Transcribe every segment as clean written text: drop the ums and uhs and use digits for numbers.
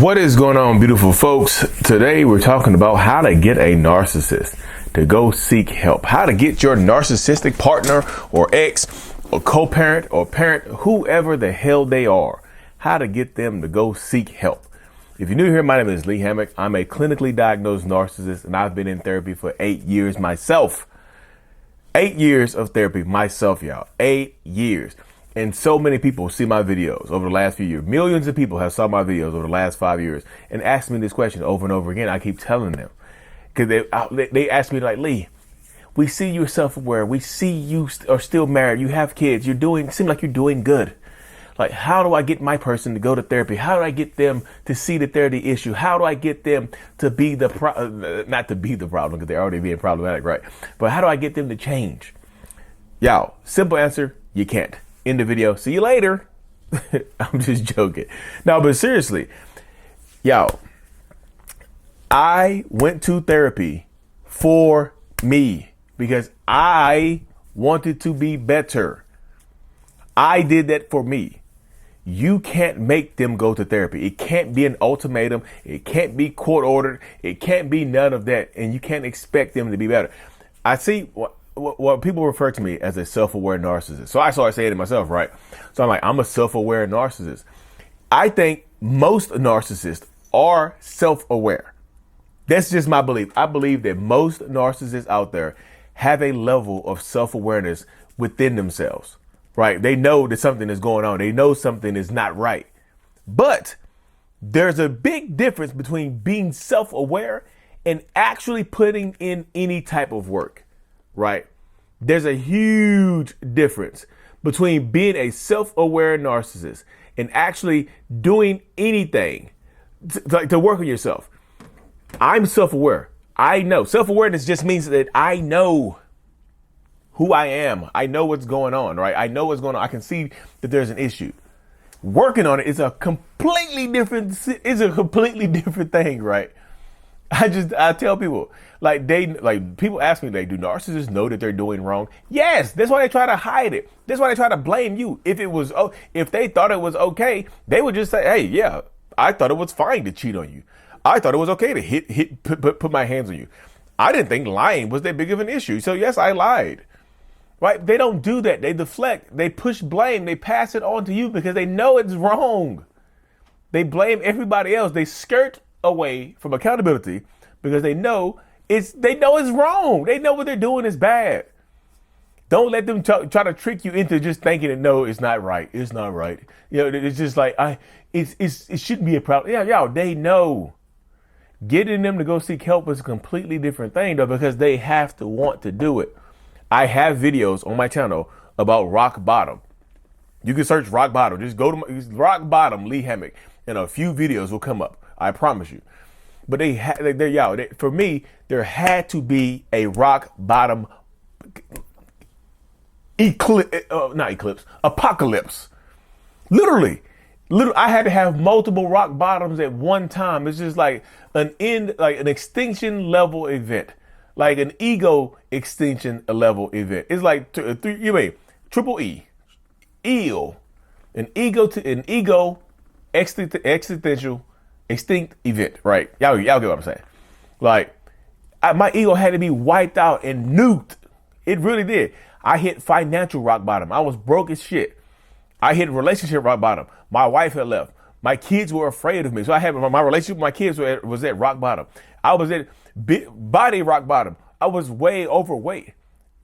What is going on, beautiful folks? Today we're talking about how to get a narcissist to go seek help. How to get your narcissistic partner or ex or co-parent or parent, whoever the hell they are, how to get them to go seek help. If you're new here, my name is Lee Hammock. I'm a clinically diagnosed narcissist and I've been in therapy for 8 years myself. 8 years of therapy myself, y'all. 8 years. And so many people see my videos over the last few years. Millions of people have saw my videos over the last 5 years and asked me this question over and over again. I keep telling them because they ask me like, Lee, we see you're self-aware. We see you are still married. You have kids. Seem like you're doing good. Like, how do I get my person to go to therapy? How do I get them to see that they're the issue? How do I get them to be not to be the problem because they're already being problematic, right? But how do I get them to change? Y'all, simple answer, you can't. End the video. See you later. I'm just joking. No, but seriously, y'all, I went to therapy for me because I wanted to be better. I did that for me. You can't make them go to therapy. It can't be an ultimatum. It can't be court ordered. It can't be none of that. And you can't expect them to be better. I see what people refer to me as a self-aware narcissist. So I started saying it myself, right? So I'm like, I'm a self-aware narcissist. I think most narcissists are self-aware. That's just my belief. I believe that most narcissists out there have a level of self-awareness within themselves, right? They know that something is going on. They know something is not right. But there's a big difference between being self-aware and actually putting in any type of work. Right? There's a huge difference between being a self-aware narcissist and actually doing anything to work on yourself. I'm self-aware. I know. Self-awareness just means that I know who I am. I know what's going on, right? I know what's going on. I can see that there's an issue. Working on it is a completely different thing, right? I tell people, people ask me, do narcissists know that they're doing wrong? Yes, that's why they try to hide it. That's why they try to blame you. If they thought it was okay, they would just say, hey, yeah, I thought it was fine to cheat on you. I thought it was okay to put my hands on you. I didn't think lying was that big of an issue. So yes, I lied. Right? They don't do that. They deflect, they push blame, they pass it on to you because they know it's wrong. They blame everybody else. They skirt away from accountability because they know it's wrong. They know what they're doing is bad. Don't let them try to trick you into just thinking that no, it's not right. It's not right. You know, it's just like it shouldn't be a problem. Yeah, y'all, they know. Getting them to go seek help is a completely different thing though, because they have to want to do it. I have videos on my channel about rock bottom. You can search rock bottom. Just go to rock bottom Lee Hammock, and a few videos will come up. I promise you. But for me, there had to be a rock bottom apocalypse. Literally, I had to have multiple rock bottoms at one time. It's just like an extinction level event, like an ego extinction level event. It's like triple eel, an ego existential extinct event, right? Y'all get what I'm saying? Like, my ego had to be wiped out and nuked. It really did. I hit financial rock bottom. I was broke as shit. I hit relationship rock bottom. My wife had left. My kids were afraid of me. So I had my relationship with my kids was at rock bottom. I was at body rock bottom. I was way overweight.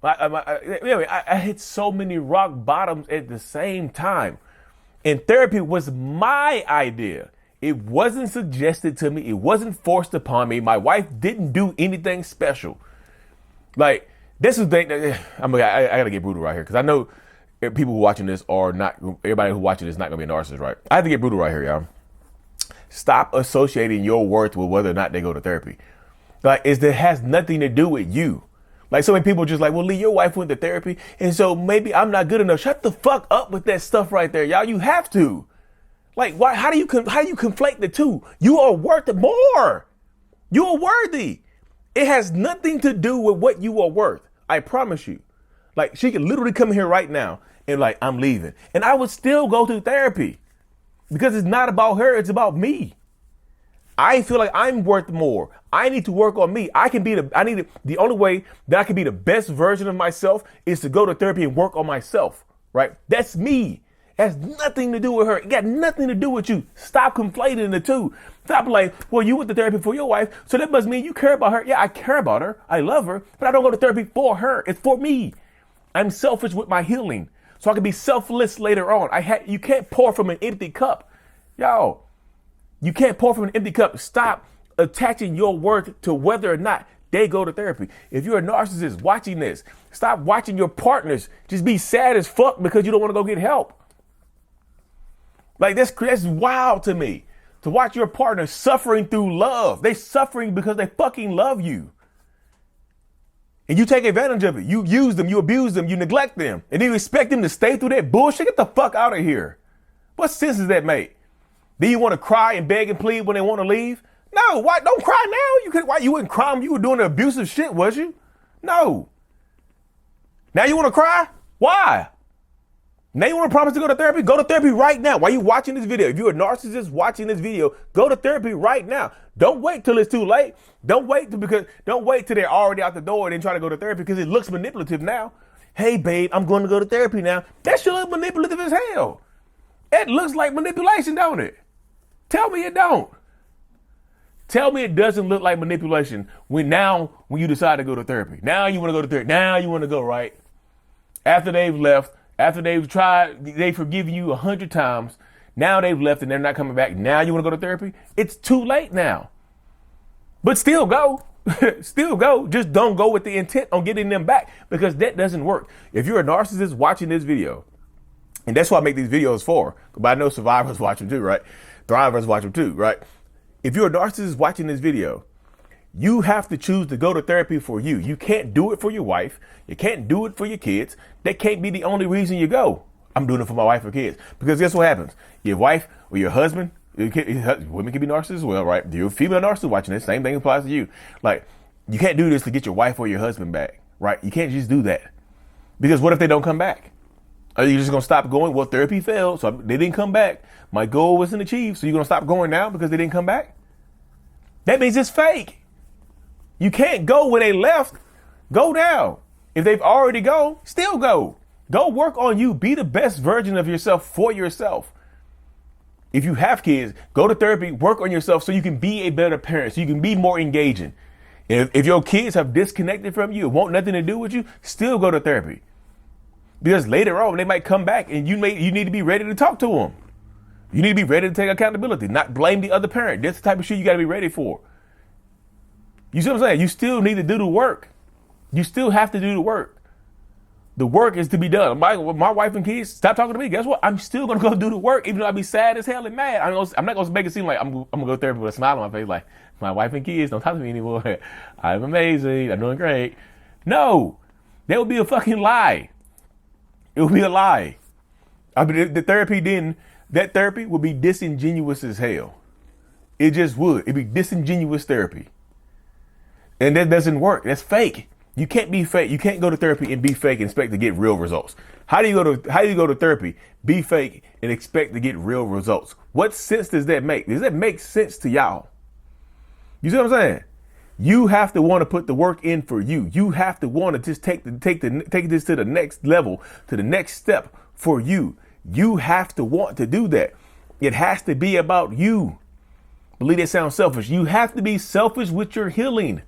I hit so many rock bottoms at the same time. And therapy was my idea. It wasn't suggested to me. It wasn't forced upon me. My wife didn't do anything special. Like, this is the thing. I got to get brutal right here because I know people who are watching this are not, everybody who watching this is not going to be a narcissist, right? I have to get brutal right here, y'all. Stop associating your worth with whether or not they go to therapy. Like, it has nothing to do with you. Like, so many people just like, well, Lee, your wife went to therapy, and so maybe I'm not good enough. Shut the fuck up with that stuff right there, y'all. You have to. Like, why? How do you conflate the two? You are worth more. You are worthy. It has nothing to do with what you are worth. I promise you. Like, she could literally come here right now and like, I'm leaving. And I would still go to therapy because it's not about her. It's about me. I feel like I'm worth more. I need to work on me. The only way that I can be the best version of myself is to go to therapy and work on myself, right? That's me. It has nothing to do with her. It got nothing to do with you. Stop conflating the two. Stop like, well, you went to therapy for your wife, so that must mean you care about her. Yeah, I care about her. I love her, but I don't go to therapy for her. It's for me. I'm selfish with my healing, so I can be selfless later on. You can't pour from an empty cup. Yo, you can't pour from an empty cup. Stop attaching your worth to whether or not they go to therapy. If you're a narcissist watching this, stop watching your partners just be sad as fuck because you don't want to go get help. Like that's wild to me, to watch your partner suffering through love. They suffering because they fucking love you. And you take advantage of it. You use them, you abuse them, you neglect them. And then you expect them to stay through that bullshit? Get the fuck out of here. What sense does that make? Then you want to cry and beg and plead when they want to leave? No, why? Don't cry now. Why you wouldn't cry when you were doing the abusive shit, was you? No. Now you want to cry? Why? Now you want to promise to go to therapy? Go to therapy right now. Why are you watching this video? If you're a narcissist watching this video, go to therapy right now. Don't wait till it's too late. Don't wait till they're already out the door and then try to go to therapy because it looks manipulative now. Hey, babe, I'm going to go to therapy now. That shit looks manipulative as hell. It looks like manipulation, don't it? Tell me it don't. Tell me it doesn't look like manipulation when you decide to go to therapy. Now you want to go to therapy. Now you want to go, right? After they've left, after they've tried, they've forgiven you 100 times. Now they've left and they're not coming back. Now you want to go to therapy? It's too late now. But still go. Still go. Just don't go with the intent on getting them back because that doesn't work. If you're a narcissist watching this video, and that's what I make these videos for, but I know survivors watch them too, right? Thrivers watch them too, right? If you're a narcissist watching this video, you have to choose to go to therapy for you. You can't do it for your wife. You can't do it for your kids. That can't be the only reason you go. I'm doing it for my wife or kids. Because guess what happens? Your wife or your husband, women can be narcissists as well, right? You're a female narcissist watching this. Same thing applies to you. Like, you can't do this to get your wife or your husband back, right? You can't just do that. Because what if they don't come back? Are you just going to stop going? Well, therapy failed, so they didn't come back. My goal wasn't achieved, so you're going to stop going now because they didn't come back? That means it's fake. You can't go when they left. Go now. If they've already gone, still go. Go work on you. Be the best version of yourself for yourself. If you have kids, go to therapy, work on yourself so you can be a better parent, so you can be more engaging. If your kids have disconnected from you, want nothing to do with you, still go to therapy. Because later on, they might come back and you need to be ready to talk to them. You need to be ready to take accountability, not blame the other parent. That's the type of shit you got to be ready for. You see what I'm saying? You still need to do the work. You still have to do the work. The work is to be done. My wife and kids, stop talking to me. Guess what? I'm still going to go do the work, even though I be sad as hell and mad. I'm not going to make it seem like I'm going to go to therapy with a smile on my face, like, my wife and kids don't talk to me anymore. I'm amazing. I'm doing great. No, that would be a fucking lie. It would be a lie. I mean, that therapy would be disingenuous as hell. It just would. It'd be disingenuous therapy. And that doesn't work. That's fake. You can't be fake. You can't go to therapy and be fake and expect to get real results. How do you go to therapy, be fake, and expect to get real results? What sense does that make? Does that make sense to y'all? You see what I'm saying? You have to want to put the work in for you. You have to want to just take this to the next level, to the next step for you. You have to want to do that. It has to be about you. Believe that sounds selfish. You have to be selfish with your healing.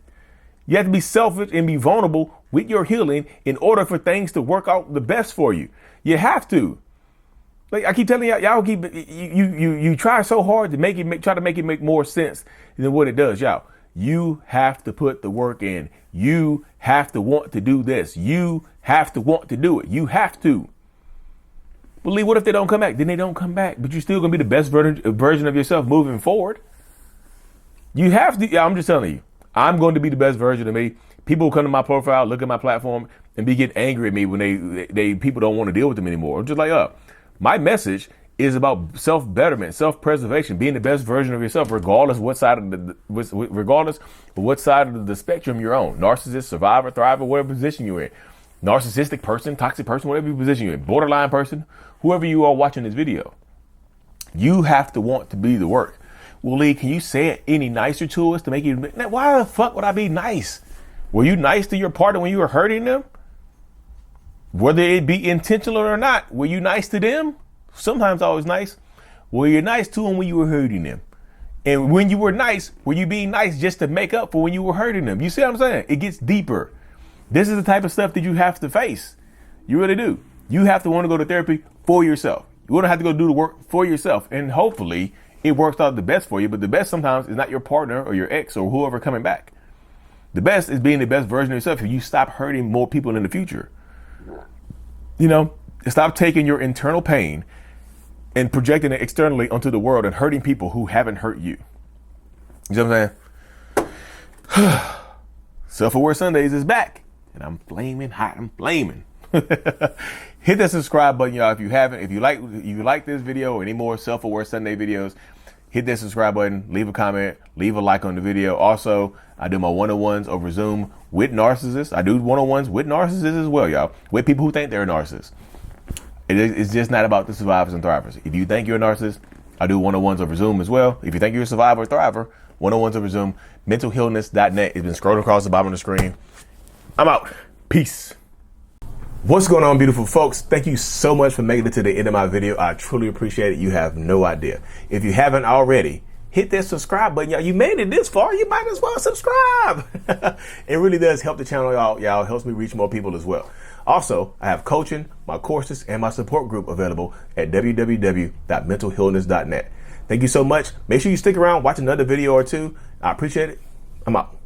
You have to be selfish and be vulnerable with your healing in order for things to work out the best for you. You have to. Like I keep telling y'all you try so hard to try to make it make more sense than what it does, y'all. You have to put the work in. You have to want to do this. You have to want to do it. You have to. Believe, what if they don't come back? Then they don't come back, but you're still going to be the best version of yourself moving forward. You have to. I'm just telling you, I'm going to be the best version of me. People come to my profile, look at my platform, and get angry at me when people don't want to deal with them anymore. I'm just like, my message is about self-betterment, self-preservation, being the best version of yourself, regardless of what side of the spectrum you're on. Narcissist, survivor, thriver, whatever position you're in. Narcissistic person, toxic person, whatever position you're in. Borderline person, whoever you are watching this video. You have to want to be the work. Well, Lee, can you say it any nicer to us to make you? Why the fuck would I be nice? Were you nice to your partner when you were hurting them? Whether it be intentional or not, were you nice to them? Sometimes I was nice. Were you nice to them when you were hurting them? And when you were nice, were you being nice just to make up for when you were hurting them? You see what I'm saying? It gets deeper. This is the type of stuff that you have to face. You really do. You have to want to go to therapy for yourself. You want to have to go do the work for yourself. And hopefully it works out the best for you. But the best sometimes is not your partner or your ex or whoever coming back. The best is being the best version of yourself if you stop hurting more people in the future. You know, stop taking your internal pain and projecting it externally onto the world and hurting people who haven't hurt you. You know what I'm saying? Self-Aware Sundays is back and I'm flaming hot. I'm flaming. Hit that subscribe button, y'all. If you haven't, if you like this video or any more Self-Aware Sunday videos, hit that subscribe button, leave a comment, leave a like on the video. Also, I do my one-on-ones over Zoom with narcissists. I do one-on-ones with narcissists as well, y'all, with people who think they're narcissists. It's just not about the survivors and thrivers. If you think you're a narcissist, I do one-on-ones over Zoom as well. If you think you're a survivor or thriver, one-on-ones over Zoom. Mentalhealness.net. It's been scrolled across the bottom of the screen. I'm out. Peace. What's going on, beautiful folks? Thank you so much for making it to the end of my video. I truly appreciate it. You have no idea. If you haven't already, hit that subscribe button, y'all. You made it this far, you might as well subscribe. It really does help the channel, y'all. Y'all helps me reach more people as well. Also, I have coaching, my courses, and my support group available at www.mentalhealness.net. Thank you so much. Make sure you stick around, watch another video or two. I appreciate it. I'm out.